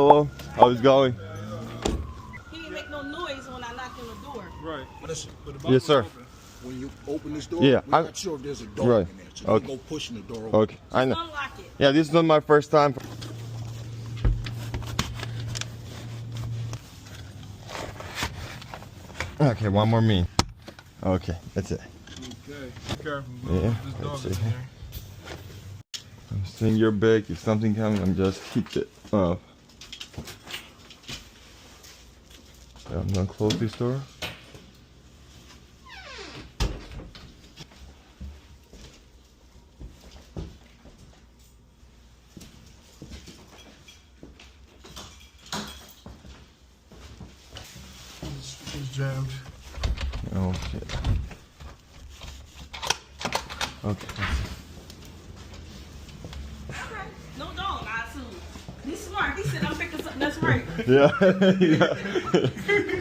Hello, how's it going? He didn't make no noise when I knocked on the door. Right. Yes, sir. When you open this door, Yeah, we're not sure if there's a door right. in there. So Okay. don't go pushing the door open. Okay, I know. Unlock it. Yeah, this is not my first time. Okay, one more me. Okay, that's it. Okay. Be careful. Yeah, This dog that's is it. in here. I'm seeing your bag. If something comes, I'm just keep it up. I'm gonna close this door. It's jammed. Okay. Okay. No dog, I assume. He's smart. He said I'm picking something that's right. Yeah. Yeah.